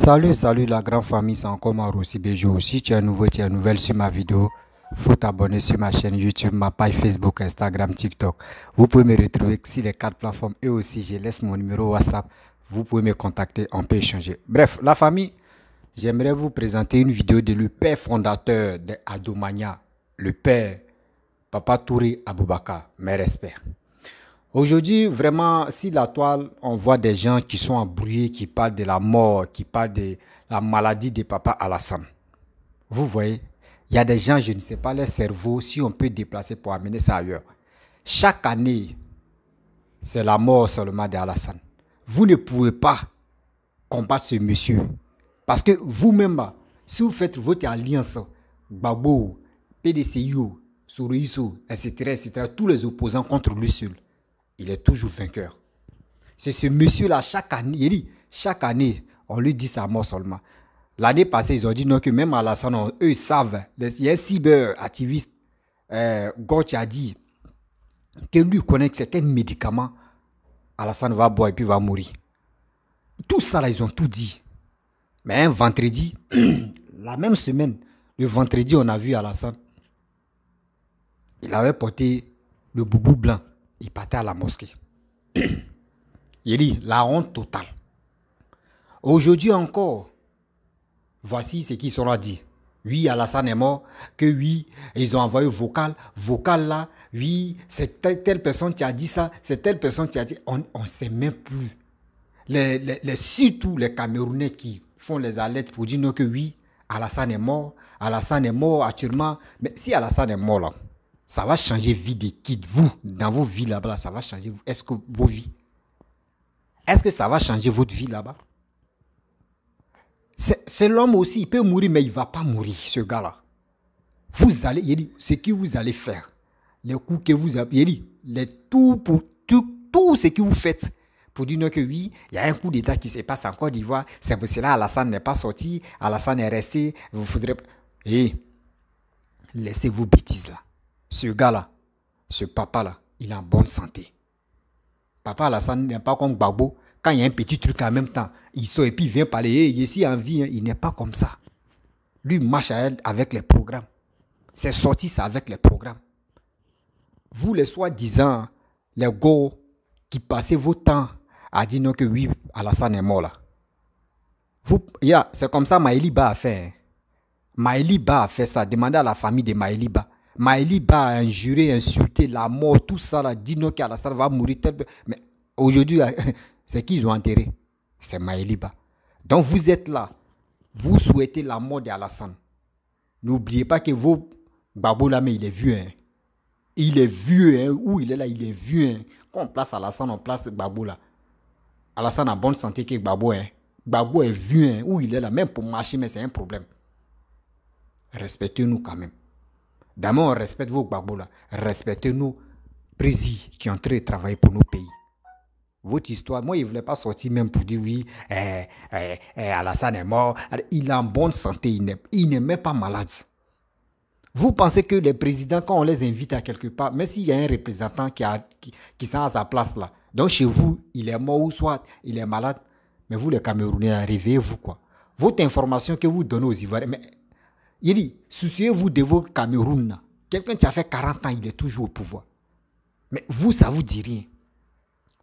Salut la grande famille, c'est encore Maroussi Béjou. Si tu es nouveau, tu es nouvelle sur ma vidéo, faut t'abonner sur ma chaîne YouTube, ma page Facebook, Instagram, TikTok. Vous pouvez me retrouver sur les 4 plateformes et aussi je laisse mon numéro WhatsApp. Vous pouvez me contacter, on peut échanger. Bref, la famille, j'aimerais vous présenter une vidéo de le père fondateur de Adomania, le père Papa Touré Aboubakar, mes respects. Aujourd'hui, vraiment, si la toile, on voit des gens qui sont embrouillés, qui parlent de la mort, qui parlent de la maladie de Papa Alassane. Vous voyez, il y a des gens, je ne sais pas, leur cerveau, si on peut déplacer pour amener ça ailleurs. Chaque année, c'est la mort seulement d'Alassane. Vous ne pouvez pas combattre ce monsieur. Parce que vous-même, si vous faites votre alliance, Gbagbo, PDCIO, Souriso, etc., tous les opposants contre lui seul, il est toujours vainqueur. C'est ce monsieur-là, chaque année, il dit, chaque année, on lui dit sa mort seulement. L'année passée, ils ont dit non, que même Alassane, eux, ils savent. Il y a un cyber-activiste, Gorch a dit que lui connaît certains médicaments, Alassane va boire et puis va mourir. Tout ça, là, ils ont tout dit. Mais un vendredi, la même semaine, le vendredi, on a vu Alassane. Il avait porté le boubou blanc. Il partait à la mosquée. Il dit, la honte totale. Aujourd'hui encore, voici ce qu'ils sont là dit. Oui, Alassane est mort, que oui, ils ont envoyé vocal là, oui, c'est telle personne qui a dit ça, c'est telle personne qui a dit, on ne sait même plus. Surtout les Camerounais qui font les alertes pour dire non que oui, Alassane est mort actuellement. Mais si Alassane est mort là, ça va changer vie des kids. Vous, dans vos vies là-bas, ça va changer. Est-ce que vos vies? Est-ce que ça va changer votre vie là-bas? C'est l'homme aussi. Il peut mourir, mais il ne va pas mourir, ce gars-là. Vous allez, il dit, ce que vous allez faire, les coups que vous avez, il dit, tout ce que vous faites pour dire que oui, il y a un coup d'État qui se passe en Côte d'Ivoire. C'est pour cela Alassane n'est pas sorti, Alassane est resté. Vous faudrez. Et laissez vos bêtises là. Ce gars-là, ce papa-là, il est en bonne santé. Papa Alassane n'est pas comme Gbagbo. Quand il y a un petit truc en même temps, il sort et puis il vient parler. Il est ici en vie, hein. Il n'est pas comme ça. Lui marche avec les programmes. C'est sorti ça avec les programmes. Vous, les soi-disant, les gars qui passez vos temps à dire non que oui, Alassane est mort là. C'est comme ça Maëliba a fait. Hein. Maëliba a fait ça. Demandez à la famille de Maëliba. Maëliba a injuré, insulté, la mort, tout ça, là, dit non qu'Alassane va mourir. Mais aujourd'hui, c'est qui ils ont enterré? C'est Maëliba. Donc vous êtes là, vous souhaitez la mort d'Alassane. N'oubliez pas que vos Gbagbo là, mais il est vieux. Hein. Il est vieux, hein. Où il est là, il est vieux. Hein. Quand on place Alassane, on place Gbagbo là. Alassane a bonne santé que Gbagbo. Hein. Gbagbo est vieux, hein. Où il est là, même pour marcher, mais c'est un problème. Respectez-nous quand même. D'abord, on respecte vos Gbagbo là. Respectez nos présidents qui ont très travaillé pour nos pays. Votre histoire, moi, il ne voulait pas sortir même pour dire oui, Alassane est mort. Il est en bonne santé, il n'est même pas malade. Vous pensez que les présidents, quand on les invite à quelque part, même s'il y a un représentant qui sent à sa place là, donc chez vous, il est mort ou soit il est malade, mais vous, les Camerounais, réveillez-vous quoi. Votre information que vous donnez aux Ivoiriens, mais il dit, souciez-vous de vos Cameroun. Quelqu'un qui a fait 40 ans, il est toujours au pouvoir. Mais vous, ça ne vous dit rien.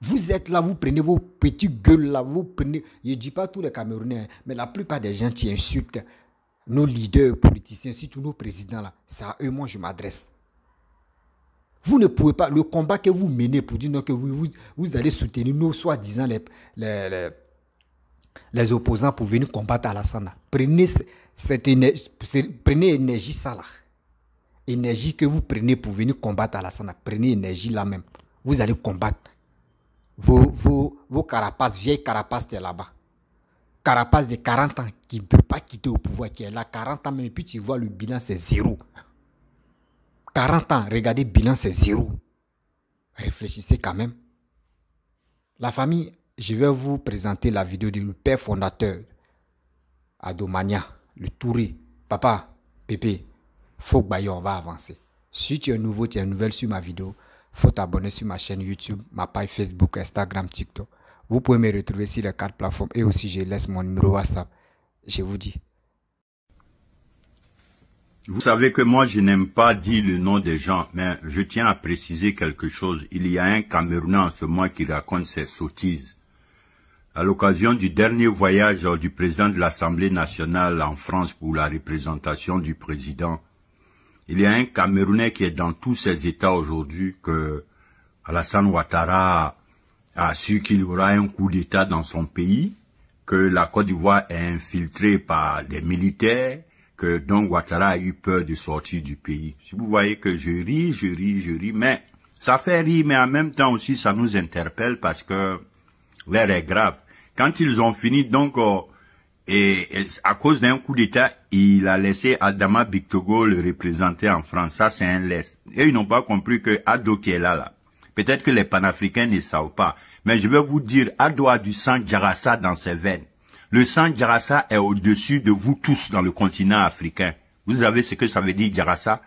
Vous êtes là, vous prenez vos petits gueules là, vous prenez, je ne dis pas tous les Camerounais, mais la plupart des gens qui insultent nos leaders politiciens, surtout nos présidents là, c'est à eux, moi je m'adresse. Vous ne pouvez pas, le combat que vous menez pour dire non, que vous allez soutenir nos soi-disant les opposants pour venir combattre Alassane. Prenez énergie ça là. Énergie que vous prenez pour venir combattre Alassane. Prenez énergie là même. Vous allez combattre. Vos carapaces, vieilles carapaces, t'es là-bas. Carapace de 40 ans qui ne peut pas quitter au pouvoir, qui est là 40 ans, mais et puis tu vois le bilan, c'est 0. 40 ans, regardez, bilan, c'est 0. Réfléchissez quand même. La famille, je vais vous présenter la vidéo du père fondateur Adomania, le Touré. Papa, Pépé, faut que on va avancer. Si tu es nouveau, tu es nouvelle sur ma vidéo, faut t'abonner sur ma chaîne YouTube, ma page Facebook, Instagram, TikTok. Vous pouvez me retrouver sur les 4 plateformes et aussi je laisse mon numéro WhatsApp. Je vous dis. Vous savez que moi, je n'aime pas dire le nom des gens, mais je tiens à préciser quelque chose. Il y a un Camerounais en ce moment qui raconte ses sottises. À l'occasion du dernier voyage du président de l'Assemblée nationale en France pour la représentation du président, il y a un Camerounais qui est dans tous ces états aujourd'hui que Alassane Ouattara a su qu'il y aura un coup d'État dans son pays, que la Côte d'Ivoire est infiltrée par des militaires, que donc Ouattara a eu peur de sortir du pays. Si vous voyez que je ris, mais ça fait rire, mais en même temps aussi ça nous interpelle parce que l'air est grave. Quand ils ont fini, donc, et à cause d'un coup d'État, il a laissé Adama Bictogo le représenter en France. Ça, c'est un laisse. Et ils n'ont pas compris que Ado qui est là. Peut-être que les panafricains ne savent pas. Mais je vais vous dire, Ado a du sang Djarassa dans ses veines. Le sang Djarassa est au-dessus de vous tous dans le continent africain. Vous savez ce que ça veut dire Djarassa?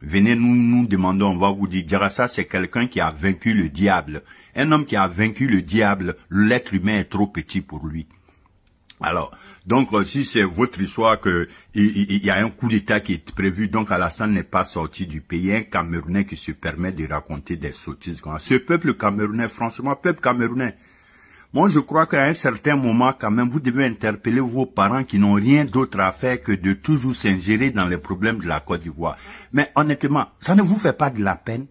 Venez nous demander, on va vous dire. Djarassa, c'est quelqu'un qui a vaincu le diable. Un homme qui a vaincu le diable, l'être humain est trop petit pour lui. Alors, donc, si c'est votre histoire que il y a un coup d'État qui est prévu, donc Alassane n'est pas sorti du pays, un Camerounais qui se permet de raconter des sottises. Ce peuple camerounais, franchement, peuple camerounais, moi, je crois qu'à un certain moment, quand même, vous devez interpeller vos parents qui n'ont rien d'autre à faire que de toujours s'ingérer dans les problèmes de la Côte d'Ivoire. Mais honnêtement, ça ne vous fait pas de la peine?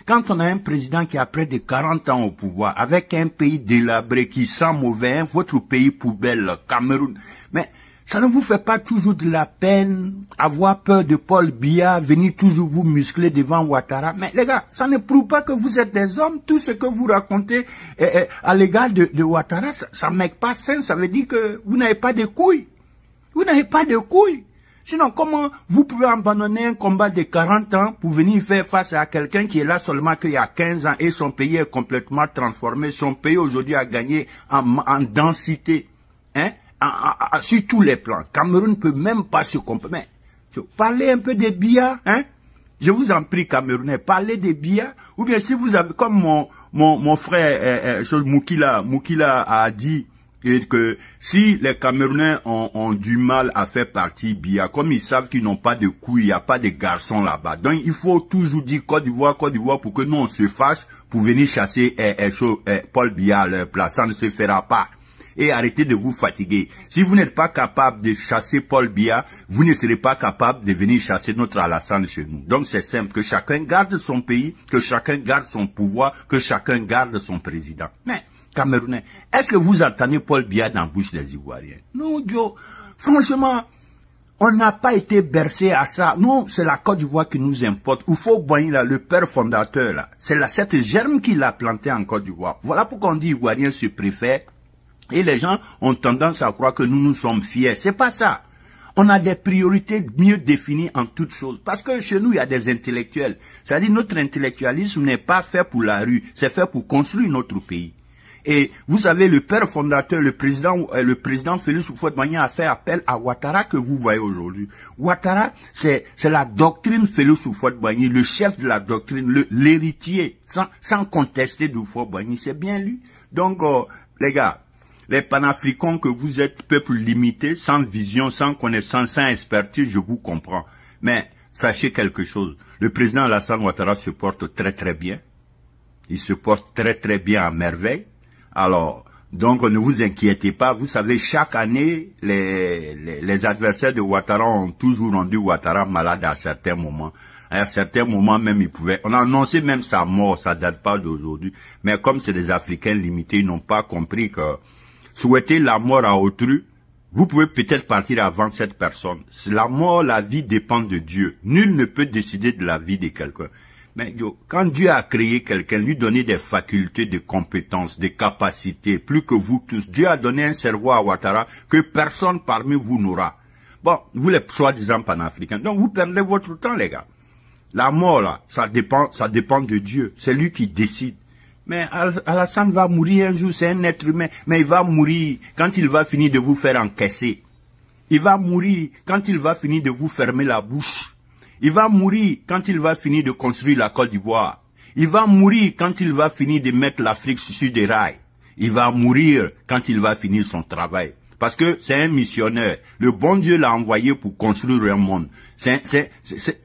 Quand on a un président qui a près de 40 ans au pouvoir, avec un pays délabré qui sent mauvais, votre pays poubelle, Cameroun, mais ça ne vous fait pas toujours de la peine avoir peur de Paul Biya, venir toujours vous muscler devant Ouattara? Mais les gars, ça ne prouve pas que vous êtes des hommes. Tout ce que vous racontez à l'égard de Ouattara, ça ne make pas sens. Ça veut dire que vous n'avez pas de couilles. Vous n'avez pas de couilles. Sinon, comment vous pouvez abandonner un combat de 40 ans pour venir faire face à quelqu'un qui est là seulement qu'il y a 15 ans et son pays est complètement transformé. Son pays aujourd'hui a gagné en densité, hein, sur tous les plans. Cameroun ne peut même pas se comparer. Parlez un peu des Biya, hein. Je vous en prie, Camerounais, parlez des Biya. Ou bien si vous avez, comme mon frère Moukila a dit, et que si les Camerounais ont du mal à faire partie Biya, comme ils savent qu'ils n'ont pas de couilles, il n'y a pas de garçons là-bas. Donc il faut toujours dire Côte d'Ivoire, pour que nous on se fâche pour venir chasser Paul Biya à leur place. Ça ne se fera pas. Et arrêtez de vous fatiguer. Si vous n'êtes pas capable de chasser Paul Biya, vous ne serez pas capable de venir chasser notre Alassane chez nous. Donc c'est simple, que chacun garde son pays, que chacun garde son pouvoir, que chacun garde son président. Mais Camerounais, est-ce que vous entendez Paul Biya dans la bouche des Ivoiriens? Non, Joe. Franchement, on n'a pas été bercé à ça. Nous, c'est la Côte d'Ivoire qui nous importe. Houphouët-Boigny, là, le père fondateur, là, c'est cette germe qu'il a plantée en Côte d'Ivoire. Voilà pourquoi on dit Ivoiriens se préfèrent. Et les gens ont tendance à croire que nous sommes fiers. C'est pas ça. On a des priorités mieux définies en toutes choses. Parce que chez nous, il y a des intellectuels. C'est-à-dire, notre intellectualisme n'est pas fait pour la rue. C'est fait pour construire notre pays. Et vous savez, le père fondateur, le président Félix Houphouët-Boigny a fait appel à Ouattara que vous voyez aujourd'hui. Ouattara, c'est la doctrine Félix Houphouët-Boigny, le chef de la doctrine, l'héritier, sans contester d'Houphouët-Boigny. C'est bien lui. Donc, les gars, les panafricains que vous êtes, peuple limité, sans vision, sans connaissance, sans expertise, je vous comprends. Mais sachez quelque chose, le président Alassane Ouattara se porte très très bien. Il se porte très très bien à merveille. Alors, donc ne vous inquiétez pas, vous savez, chaque année, les adversaires de Ouattara ont toujours rendu Ouattara malade à certains moments. À certains moments même, on a annoncé même sa mort, ça date pas d'aujourd'hui. Mais comme c'est des Africains limités, ils n'ont pas compris que souhaiter la mort à autrui, vous pouvez peut-être partir avant cette personne. La mort, la vie dépend de Dieu. Nul ne peut décider de la vie de quelqu'un. Mais quand Dieu a créé quelqu'un, lui donner des facultés, des compétences, des capacités, plus que vous tous, Dieu a donné un cerveau à Ouattara que personne parmi vous n'aura. Bon, vous les soi-disant panafricains. Donc vous perdez votre temps, les gars. La mort, là, ça dépend de Dieu. C'est lui qui décide. Mais Alassane va mourir un jour, c'est un être humain. Mais il va mourir quand il va finir de vous faire encaisser. Il va mourir quand il va finir de vous fermer la bouche. Il va mourir quand il va finir de construire la Côte d'Ivoire. Il va mourir quand il va finir de mettre l'Afrique sur des rails. Il va mourir quand il va finir son travail. Parce que c'est un missionnaire. Le bon Dieu l'a envoyé pour construire un monde.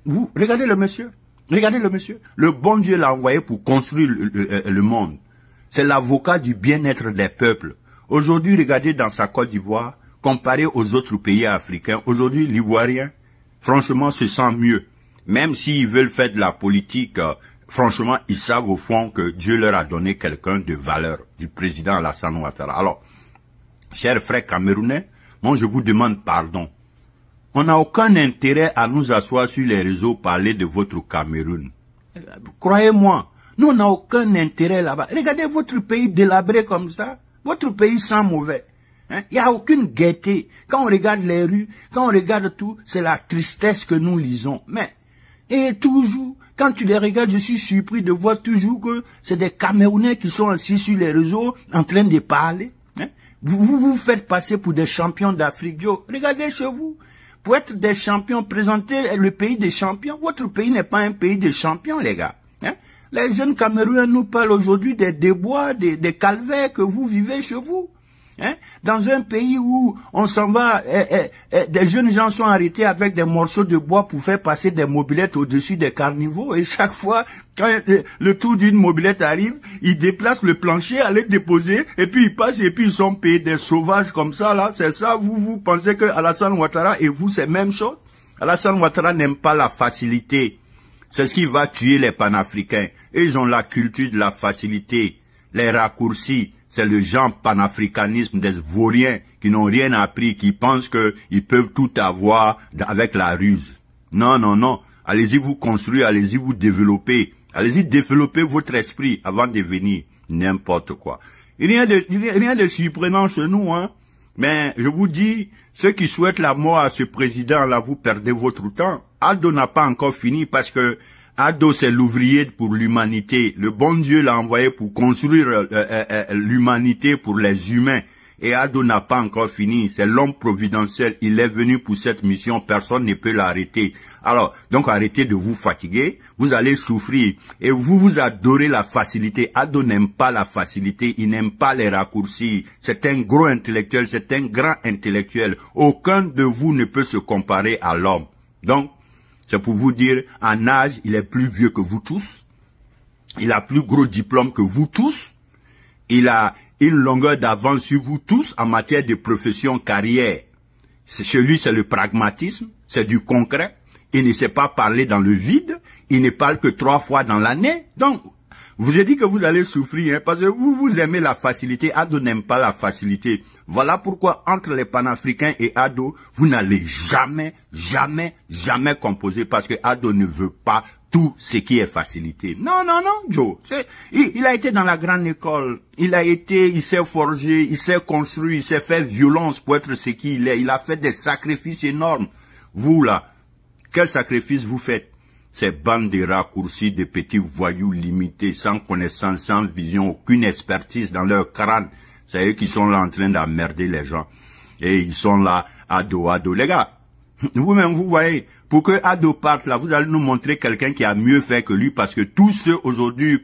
Vous, regardez le monsieur. Regardez le monsieur. Le bon Dieu l'a envoyé pour construire le monde. C'est l'avocat du bien-être des peuples. Aujourd'hui, regardez dans sa Côte d'Ivoire, comparé aux autres pays africains, aujourd'hui, l'Ivoirien, franchement, se sent mieux. Même s'ils veulent faire de la politique, franchement, ils savent au fond que Dieu leur a donné quelqu'un de valeur, du président Alassane Ouattara. Alors, chers frères camerounais, moi je vous demande pardon. On n'a aucun intérêt à nous asseoir sur les réseaux parler de votre Cameroun. Croyez-moi, nous on n'a aucun intérêt là-bas. Regardez votre pays délabré comme ça, votre pays sent mauvais. Il n'y a aucune gaieté. Quand on regarde les rues, quand on regarde tout, c'est la tristesse que nous lisons. Mais, et toujours, quand tu les regardes, je suis surpris de voir toujours que c'est des Camerounais qui sont assis sur les réseaux en train de parler. Vous vous faites passer pour des champions d'Afrique. Regardez chez vous. Pour être des champions, présenter le pays des champions. Votre pays n'est pas un pays de champions, les gars. Les jeunes Camerounais nous parlent aujourd'hui des déboires, des calvaires que vous vivez chez vous. Dans un pays où on s'en va, des jeunes gens sont arrêtés avec des morceaux de bois pour faire passer des mobylettes au-dessus des carnivaux. Et chaque fois, quand le tour d'une mobylette arrive, ils déplacent le plancher, à les déposer, et puis ils passent, et puis ils sont payés des sauvages comme ça, là. C'est ça, vous pensez que Alassane Ouattara et vous, c'est même chose? Alassane Ouattara n'aime pas la facilité. C'est ce qui va tuer les panafricains. Et ils ont la culture de la facilité, les raccourcis. C'est le genre panafricanisme des vauriens qui n'ont rien appris, qui pensent qu'ils peuvent tout avoir avec la ruse. Non, non, non. Allez-y vous construire, allez-y vous développer. Allez-y développer votre esprit avant de venir n'importe quoi. Il n'y a rien de surprenant chez nous, hein. Mais je vous dis, ceux qui souhaitent la mort à ce président-là, vous perdez votre temps. Aldo n'a pas encore fini parce que Aldo, c'est l'ouvrier pour l'humanité. Le bon Dieu l'a envoyé pour construire l'humanité pour les humains. Et Aldo n'a pas encore fini. C'est l'homme providentiel. Il est venu pour cette mission. Personne ne peut l'arrêter. Alors, donc arrêtez de vous fatiguer. Vous allez souffrir. Et vous adorez la facilité. Aldo n'aime pas la facilité. Il n'aime pas les raccourcis. C'est un gros intellectuel. C'est un grand intellectuel. Aucun de vous ne peut se comparer à l'homme. Donc, c'est pour vous dire, en âge, il est plus vieux que vous tous. Il a plus gros diplôme que vous tous. Il a une longueur d'avance sur vous tous en matière de profession, carrière. Chez lui, c'est le pragmatisme, c'est du concret. Il ne sait pas parler dans le vide. Il ne parle que 3 fois dans l'année. Donc, vous ai dit que vous allez souffrir, hein, parce que vous aimez la facilité. Ado n'aime pas la facilité. Voilà pourquoi, entre les panafricains et Ado, vous n'allez jamais composer, parce que Ado ne veut pas tout ce qui est facilité. Non, non, non, Joe. Il a été dans la grande école. Il s'est forgé, il s'est construit, il s'est fait violence pour être ce qu'il est. Il a fait des sacrifices énormes. Vous, là, quel sacrifice vous faites? Ces bandes de raccourcis, de petits voyous limités, sans connaissance, sans vision, aucune expertise dans leur crâne. C'est eux qui sont là en train d'emmerder les gens. Et ils sont là, Ado. Les gars, vous-même, vous voyez, pour que Ado parte là, vous allez nous montrer quelqu'un qui a mieux fait que lui, parce que tous ceux aujourd'hui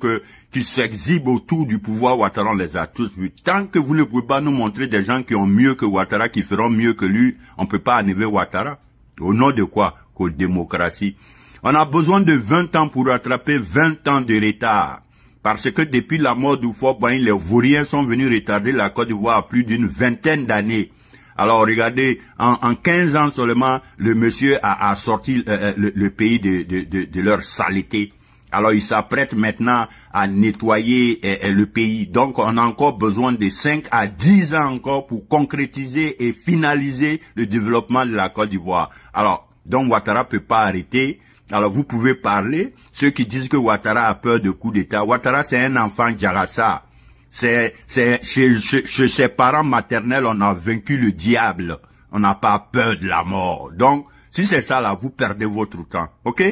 qui s'exhibent autour du pouvoir Ouattara, on les a tous vus. Tant que vous ne pouvez pas nous montrer des gens qui ont mieux que Ouattara, qui feront mieux que lui, on ne peut pas enlever Ouattara. Au nom de quoi? Que démocratie. On a besoin de 20 ans pour rattraper 20 ans de retard. Parce que depuis la mort d'Houphouët-Boigny, les Vauriens sont venus retarder la Côte d'Ivoire à plus d'une vingtaine d'années. Alors regardez, en 15 ans seulement, le monsieur a sorti le pays de leur saleté. Alors il s'apprête maintenant à nettoyer le pays. Donc on a encore besoin de 5 à 10 ans encore pour concrétiser et finaliser le développement de la Côte d'Ivoire. Alors, donc Ouattara peut pas arrêter. Alors vous pouvez parler, ceux qui disent que Ouattara a peur de coup d'État. Ouattara c'est un enfant Djarassa. Chez ses parents maternels, on a vaincu le diable. On n'a pas peur de la mort. Donc, si c'est ça là, vous perdez votre temps. Ok?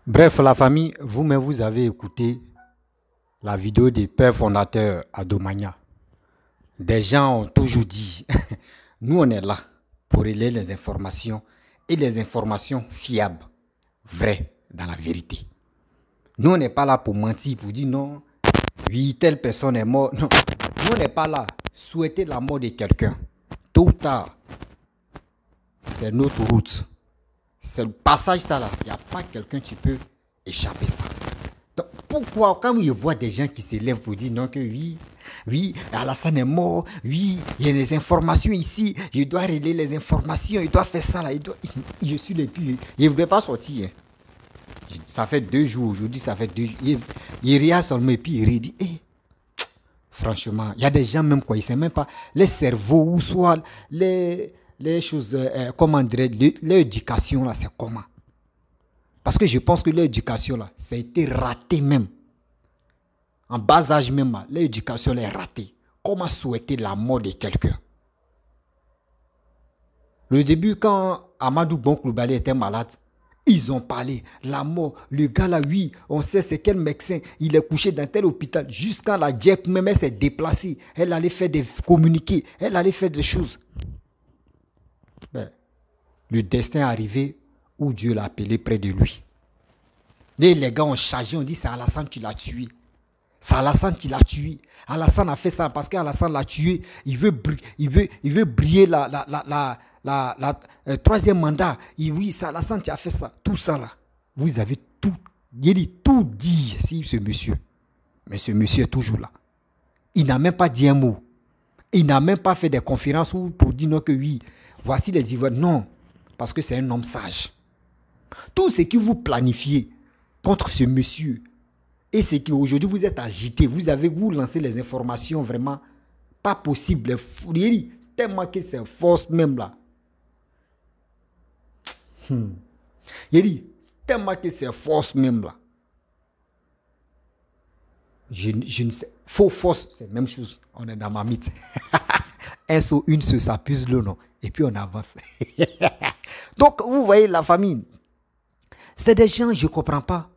Bref, la famille, vous-même vous avez écouté la vidéo des pères fondateurs à Domagna. Des gens ont toujours dit, nous on est là pour relayer les informations et les informations fiables. Vrai, dans la vérité. Nous, on n'est pas là pour mentir, pour dire non, oui, telle personne est morte. Non, nous, on n'est pas là souhaiter la mort de quelqu'un. Tôt ou tard, c'est notre route. C'est le passage ça là. Il n'y a pas quelqu'un qui peut échapper ça. Donc pourquoi quand je vois des gens qui s'élèvent pour dire non que oui, Alassane est mort, oui, il y a des informations ici, je dois relayer les informations, il doit faire ça là, je suis le plus, il ne voulait pas sortir. Hein. Ça fait 2 jours, aujourd'hui ça fait 2 jours. Il regarde seulement et puis il dit, franchement, il y a des gens même quoi, ils ne savent même pas les cerveaux ou soit les choses, comment dire, l'éducation là, c'est comment. Parce que je pense que l'éducation là, ça a été raté même. En bas âge même, l'éducation est ratée. Comment souhaiter la mort de quelqu'un? Le début, quand Amadou Bon Coulibaly était malade, ils ont parlé. La mort, le gars là, oui, on sait c'est quel médecin. Il est couché dans tel hôpital. Jusqu'à la Jack même, elle s'est déplacée. Elle allait faire des communiqués. Elle allait faire des choses. Ben, le destin est arrivé où Dieu l'a appelé près de lui. Et les gars ont chargé, on dit c'est Alassane qui l'a tué. C'est Alassane qui l'a tué. Alassane a fait ça parce qu'Alassane l'a tué. Il veut briller la 3e mandat. Oui, c'est Alassane qui a fait ça. Tout ça là. Vous avez tout. Il dit tout dit si ce monsieur. Mais ce monsieur est toujours là. Il n'a même pas dit un mot. Il n'a même pas fait des conférences pour dire non que oui. Voici les Ivoiriens. Non. Parce que c'est un homme sage. Tout ce que vous planifiez contre ce monsieur. Et c'est qu'aujourd'hui, vous êtes agité. Vous lancez les informations vraiment pas possibles. Tellement que c'est force même là. Il dit, tellement que c'est force même là. Je ne sais. Faux, force, c'est la même chose. On est dans ma mythe. Un saut, une se s'appuie le nom. Et puis on avance. Donc, vous voyez la famille. C'est des gens, je ne comprends pas.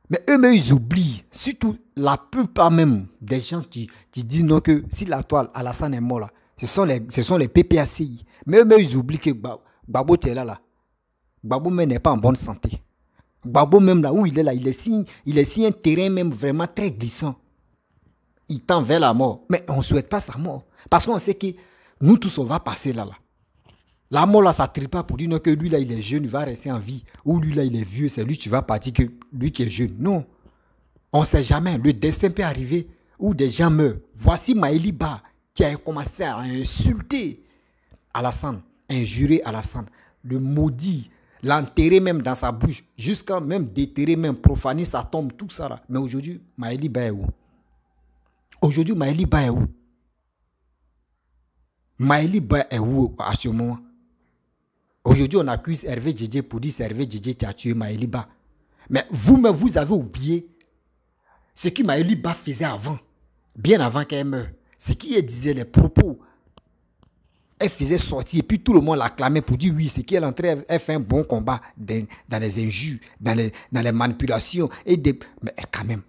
Mais eux-mêmes, ils oublient. Surtout la plupart même des gens qui disent non que si la toile, Alassane est mort là, ce sont les PPACI. Mais eux-mêmes, ils oublient que Gbagbo est là. Gbagbo même n'est pas en bonne santé. Gbagbo même là où il est là, il est si un terrain même vraiment très glissant. Il tend vers la mort. Mais on ne souhaite pas sa mort. Parce qu'on sait que nous tous, on va passer là. La mort là, ça ne tripe pas pour dire non, que lui là, il est jeune, il va rester en vie. Ou lui là, il est vieux, c'est lui qui va partir, que lui qui est jeune. Non. On ne sait jamais. Le destin peut arriver où des gens meurent. Voici Maëli Ba qui a commencé à insulter Alassane, injurer Alassane, le maudit, l'enterrer même dans sa bouche, jusqu'à même déterrer, même profaner sa tombe, tout ça là. Mais aujourd'hui, Maëli Ba est où? Aujourd'hui, Maëli Ba est où? Maëli Ba est où à ce moment? Aujourd'hui, on accuse Hervé Djedje pour dire que c'est Hervé Djedje qui a tué Maëli Ba. Mais vous-même, vous avez oublié ce que Maëli Ba faisait avant, bien avant qu'elle meure. Ce qu'elle disait, les propos. Elle faisait sortir et puis tout le monde l'acclamait pour dire oui, c'est qu'elle entrait, elle fait un bon combat dans les injures, dans les manipulations. Mais quand même,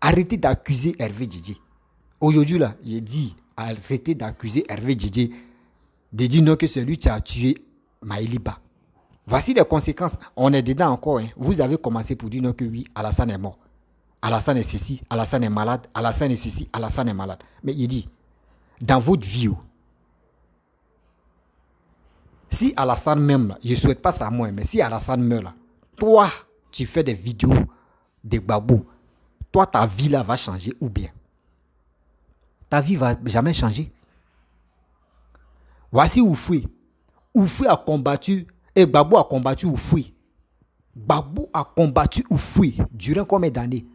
arrêtez d'accuser Hervé Djedje. Aujourd'hui, là, j'ai dit, arrêtez d'accuser Hervé Djedje de dire non que c'est lui qui a tué Maëli Ba. Voici les conséquences. On est dedans encore. Hein. Vous avez commencé pour dire non que oui, Alassane est mort. Alassane est ceci, Alassane est malade, Alassane est ceci, Alassane est malade. Mais il dit, dans votre vie, si Alassane même, là, je ne souhaite pas ça moi, mais si Alassane meurt là, toi, tu fais des vidéos de Gbagbo, toi, ta vie là va changer ou bien ta vie va jamais changer. Voici Oufoui. Oufoui a combattu, et Gbagbo a combattu Oufoui. Gbagbo a combattu Oufoui durant combien d'années?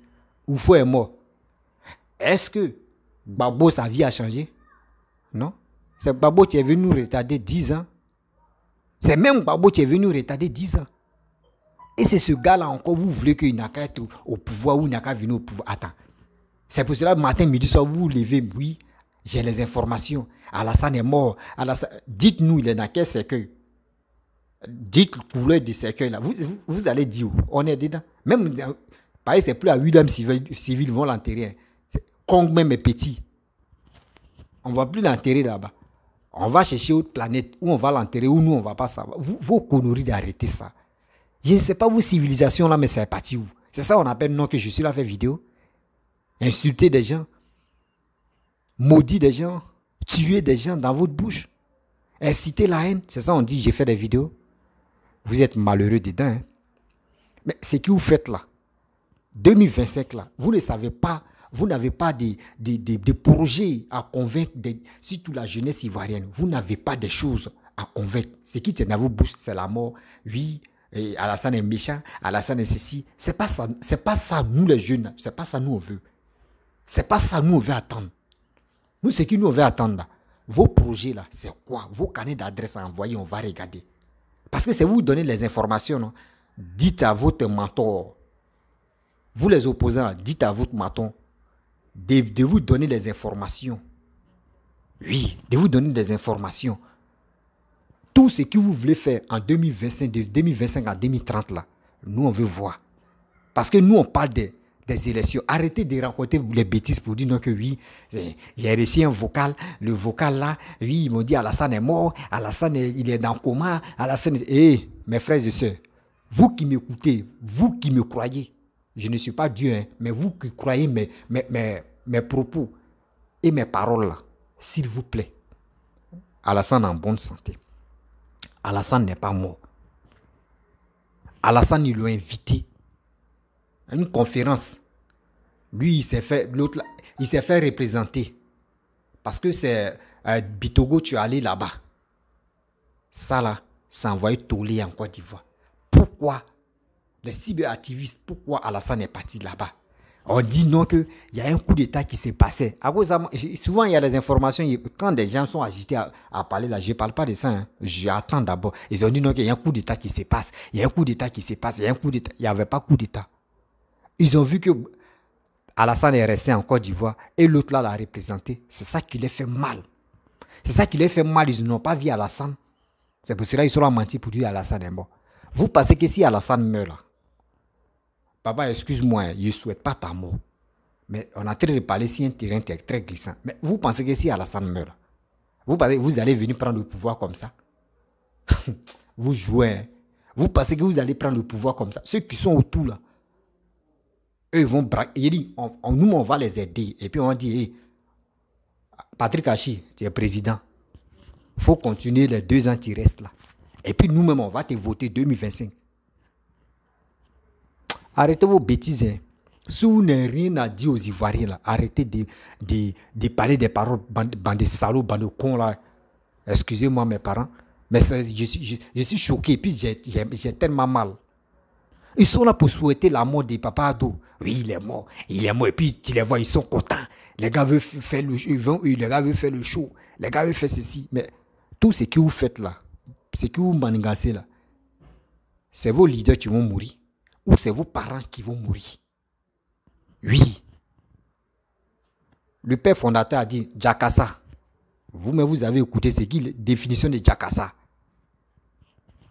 Oufoui est mort. Est-ce que Gbagbo, sa vie a changé? Non. C'est Gbagbo qui est venu nous retarder 10 ans. C'est même Gbagbo qui est venu nous retarder 10 ans. Et c'est ce gars-là encore, vous voulez qu'il n'a qu'à être au pouvoir ou il n'a qu'à venir au pouvoir. Attends. C'est pour cela, matin, midi, soir, vous vous levez, oui, j'ai les informations. Alassane est mort. Dites-nous, il est dans quel cercueil? Dites le couleur du cercueil là. Vous allez dire où? On est dedans. Même, pareil, c'est plus à 8 hommes civils vont l'enterrer. Kong même est petit. On ne va plus l'enterrer là-bas. On va chercher autre planète où on va l'enterrer, où nous on ne va pas savoir. Vos conneries d'arrêter ça. Je ne sais pas vos civilisations là, mais c'est parti où? C'est ça on appelle non que je suis là faire vidéo. Insulter des gens, maudire des gens, tuer des gens dans votre bouche. Inciter la haine, c'est ça on dit, j'ai fait des vidéos. Vous êtes malheureux dedans. Hein? Mais ce que vous faites là, 2025 là, vous ne savez pas, vous n'avez pas des projets à convaincre, surtout la jeunesse ivoirienne. Vous n'avez pas des choses à convaincre. Ce qui tient dans vos bouches, c'est la mort. Oui, et Alassane est méchant, Alassane est ceci. C'est pas ça, nous les jeunes, c'est pas ça nous on veut. C'est pas ça nous on veut attendre. Nous, ce qui nous on veut attendre là, vos projets là, c'est quoi? Vos carnets d'adresse à envoyer, on va regarder. Parce que c'est vous donner les informations, non? Dites à votre mentor, vous les opposants, dites à votre mentor de vous donner les informations. Oui, de vous donner des informations. Tout ce que vous voulez faire en 2025, de 2025 à 2030 là, nous on veut voir. Parce que nous on parle des élections. Arrêtez de raconter les bêtises pour dire non que oui, j'ai reçu un vocal, le vocal là, oui, ils m'ont dit Alassane est mort, Alassane il est dans le coma, Alassane mes frères et sœurs, vous qui m'écoutez, vous qui me croyez, je ne suis pas Dieu, hein, mais vous qui croyez mes propos et mes paroles là, s'il vous plaît, Alassane est en bonne santé. Alassane n'est pas mort. Alassane, ils l'ont invité à une conférence. Lui, il s'est fait représenter. Parce que c'est Bitogo, tu es allé là-bas. Ça là, ça envoyé toller en Côte d'Ivoire. Pourquoi les cyberactivistes, pourquoi Alassane est parti là-bas? On dit non qu'il y a un coup d'État qui s'est passé. Souvent, il y a des informations. Quand des gens sont agités à parler là, je ne parle pas de ça. Hein. J'attends d'abord. Ils ont dit non qu'il y a un coup d'État qui se passe. Il y a un coup d'État qui se passe. Il y a un coup d'État. Il n'y avait pas coup d'État. Ils ont vu que Alassane est resté en Côte d'Ivoire et l'autre là l'a représenté. C'est ça qui les fait mal. C'est ça qui les fait mal. Ils n'ont pas vu Alassane. C'est pour cela qu'ils sont menti pour dire Alassane est mort. Vous pensez que si Alassane meurt là, papa, excuse-moi, je ne souhaite pas ta mort. Mais on a train de parler sur un terrain très glissant. Mais vous pensez que si Alassane meurt, vous pensez que vous allez venir prendre le pouvoir comme ça? Vous jouez. Hein? Vous pensez que vous allez prendre le pouvoir comme ça? Ceux qui sont autour là, eux vont braquer. Il dit, nous on va les aider. Et puis on dit, hey, Patrick Hachi, tu es président. Il faut continuer les 2 ans qui restent là. Et puis nous-mêmes, on va te voter 2025. Arrêtez vos bêtises. Hein. Si vous n'avez rien à dire aux Ivoiriens, là, arrêtez de parler des paroles, bande de salauds, bande de cons. Là. Excusez-moi mes parents, mais je suis choqué. Et puis j'ai tellement mal. Ils sont là pour souhaiter la mort de Papa Ado. Oui, il est mort. Et puis tu les vois, ils sont contents. Les gars veulent faire le show. Les gars veulent faire ceci. Mais tout ce que vous faites là, ce que vous manigassez là, c'est vos leaders qui vont mourir. Ou c'est vos parents qui vont mourir. Oui. Le père fondateur a dit Jakassa. Vous-même, vous avez écouté ce qui est la définition de Jakassa.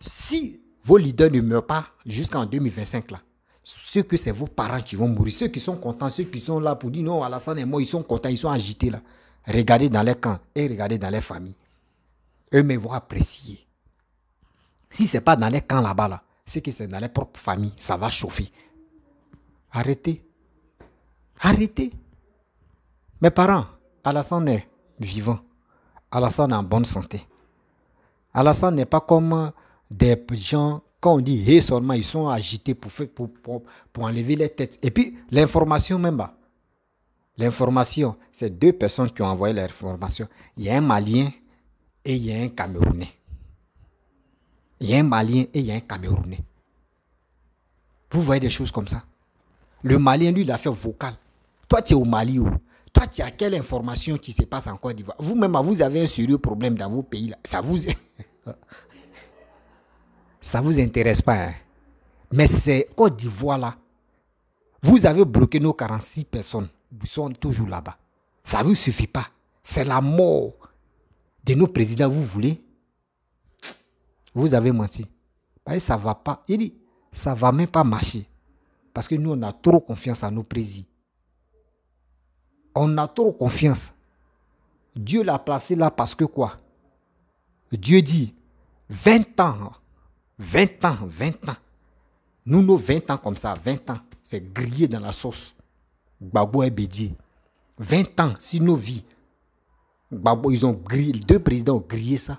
Si vos leaders ne meurent pas jusqu'en 2025, là, ceux que c'est vos parents qui vont mourir, ceux qui sont contents, ceux qui sont là pour dire non, Alassane est mort, ils sont contents, ils sont agités là. Regardez dans les camps et regardez dans les familles. Eux-mêmes vont apprécier. Si ce n'est pas dans les camps là-bas, là, c'est que c'est dans les propres familles, ça va chauffer. Arrêtez. Arrêtez. Mes parents, Alassane est vivant. Alassane est en bonne santé. Alassane n'est pas comme des gens, quand on dit hey, seulement, ils sont agités pour enlever les têtes. Et puis, l'information même, l'information, c'est 2 personnes qui ont envoyé l'information. Il y a un Malien et il y a un Camerounais. Il y a un Malien et il y a un Camerounais. Vous voyez des choses comme ça. Le Malien, lui, il a fait vocal. Toi, tu es au Mali. Toi, tu as quelle information qui se passe en Côte d'Ivoire? Vous-même, vous avez un sérieux problème dans vos pays. Là. Ça vous intéresse pas. Hein? Mais c'est Côte d'Ivoire là. Vous avez bloqué nos 46 personnes. Vous sont toujours là-bas. Ça ne vous suffit pas. C'est la mort de nos présidents, vous voulez? Vous avez menti. Ça ne va pas. Il dit, ça ne va même pas marcher. Parce que nous, on a trop confiance à nos présidents. On a trop confiance. Dieu l'a placé là parce que quoi? Dieu dit, 20 ans. 20 ans, 20 ans. Nous, nos 20 ans comme ça, 20 ans, c'est grillé dans la sauce. Gbagbo et Bédié. 20 ans, si nos vies. Gbagbo, ils ont grillé, 2 présidents ont grillé ça.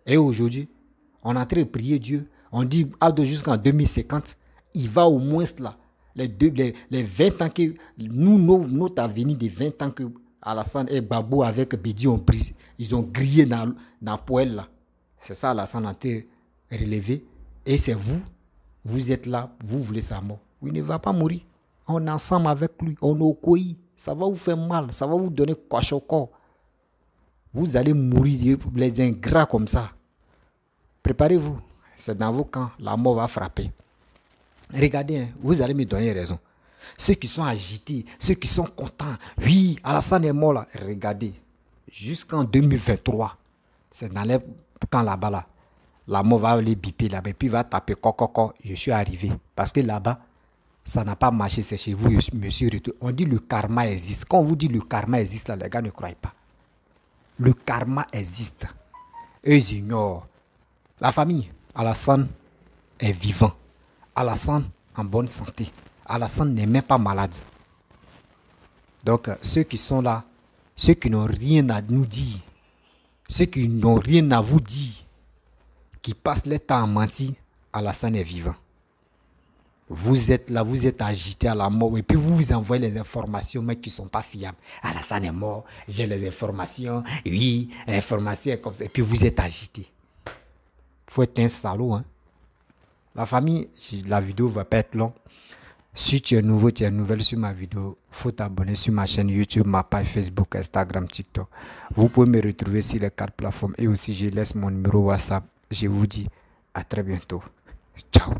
Et aujourd'hui, on est en train de prier Dieu. On dit jusqu'en 2050, il va au moins là. Les 20 ans que notre avenir de 20 ans que Alassane et Gbagbo avec Bédi ont pris, ils ont grillé dans le poêle là. C'est ça Alassane a été relevé. Et c'est vous êtes là, vous voulez sa mort. Il ne va pas mourir. On est ensemble avec lui, on est au coï. Ça va vous faire mal, ça va vous donner coche au corps. Vous allez mourir, les ingrats comme ça. Préparez-vous, c'est dans vos camps, la mort va frapper. Regardez, hein, vous allez me donner raison. Ceux qui sont agités, ceux qui sont contents, oui, Alassane est mort là. Regardez, jusqu'en 2023, c'est dans les camps là-bas là. La mort va les biper là-bas, et puis va taper coco, je suis arrivé. Parce que là-bas, ça n'a pas marché, c'est chez vous, monsieur. On dit le karma existe. Quand on vous dit le karma existe, là, les gars ne croient pas. Le karma existe. Eux, ils ignorent. La famille, Alassane est vivant. Alassane en bonne santé. Alassane n'est même pas malade. Donc, ceux qui sont là, ceux qui n'ont rien à nous dire, ceux qui n'ont rien à vous dire, qui passent le temps à mentir, Alassane est vivant. Vous êtes là, vous êtes agité à la mort, et puis vous vous envoyez les informations, mais qui ne sont pas fiables. Alassane est mort, j'ai les informations, oui, informations comme ça, et puis vous êtes agité. Il faut être un salaud, hein. La famille, la vidéo ne va pas être longue. Si tu es nouveau, tu es nouvelle sur ma vidéo, il faut t'abonner sur ma chaîne YouTube, ma page Facebook, Instagram, TikTok. Vous pouvez me retrouver sur les 4 plateformes et aussi je laisse mon numéro WhatsApp. Je vous dis à très bientôt. Ciao.